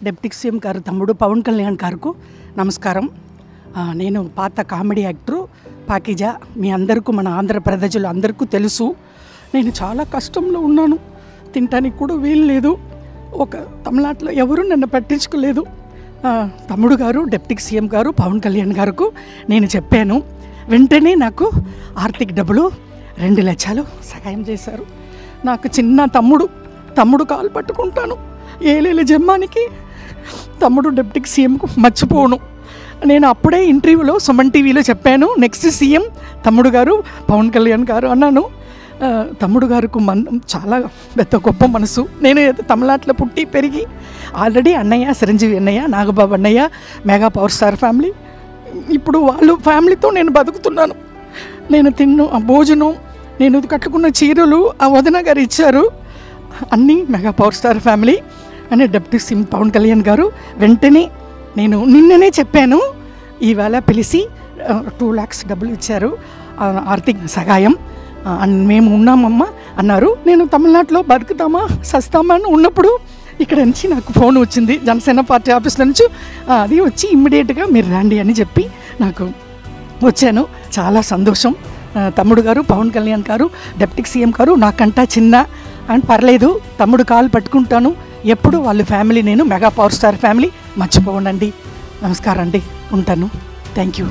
Deputy CM గారు తమ్ముడు పవన్ కళ్యాణ్ గారికి నమస్కారం. నేను పాత కామెడీ యాక్టరు పాకిజా. మీ అందరికీ, మన ఆంధ్ర ప్రజలు అందరికీ తెలుసు. నేను చాలా కష్టంలో ఉన్నాను, తినటానికి కూడా వీలు లేదు. ఒక తమిళనాడులో ఎవరు నన్ను పట్టించుకోలేదు. తమ్ముడు గారు డిప్యూటీ సీఎం గారు పవన్ కళ్యాణ్ గారికి నేను చెప్పాను. వెంటనే నాకు ఆర్థిక డబ్బులు 2 లక్షలు సహాయం చేశారు. నాకు చిన్న తమ్ముడు కాలు పట్టుకుంటాను. ఏలేల జమ్మానికి తమ్ముడు డిప్యూటీ సీఎంకు మర్చిపోను. నేను అప్పుడే ఇంటర్వ్యూలో సుమన్ టీవీలో చెప్పాను, నెక్స్ట్ సీఎం తమ్ముడు గారు పవన్ కళ్యాణ్ గారు అన్నాను. తమ్ముడు గారికి చాలా పెద్ద గొప్ప మనసు. నేను తమిళనాడులో పుట్టి పెరిగి ఆల్రెడీ అన్నయ్య చిరంజీవి అన్నయ్య, నాగబాబు అన్నయ్య, మెగా పవర్ స్టార్ ఫ్యామిలీ, ఇప్పుడు వాళ్ళు ఫ్యామిలీతో నేను బతుకుతున్నాను. నేను ఆ భోజనం, నేను కట్టుకున్న చీరలు ఆ వదిన గారు ఇచ్చారు. అన్నీ మెగా పవర్ స్టార్ ఫ్యామిలీ అని డిప్యూటీ సీఎం పవన్ కళ్యాణ్ గారు వెంటనే నేను నిన్ననే చెప్పాను, ఈవేళ పిలిచి 2 lakhs డబ్బులు ఇచ్చారు ఆర్థిక సహాయం. మేము ఉన్నామమ్మా అన్నారు. నేను తమిళనాడులో బతుకుతామా సస్తామా అని ఉన్నప్పుడు ఇక్కడ నుంచి నాకు ఫోన్ వచ్చింది జనసేన పార్టీ ఆఫీస్లో నుంచి. అది వచ్చి ఇమ్మీడియట్గా మీరు రండి అని చెప్పి నాకు వచ్చాను. చాలా సంతోషం. తమ్ముడు గారు పవన్ కళ్యాణ్ గారు డిప్యూటీ సీఎం గారు నాకంటా చిన్న అని పర్లేదు, తమ్ముడు కాలు పట్టుకుంటాను ఎప్పుడు. వాళ్ళ ఫ్యామిలీ నేను మెగా పవర్ స్టార్ ఫ్యామిలీ మర్చిపోనండి. నమస్కారం అండి, ఉంటాను. Thank you.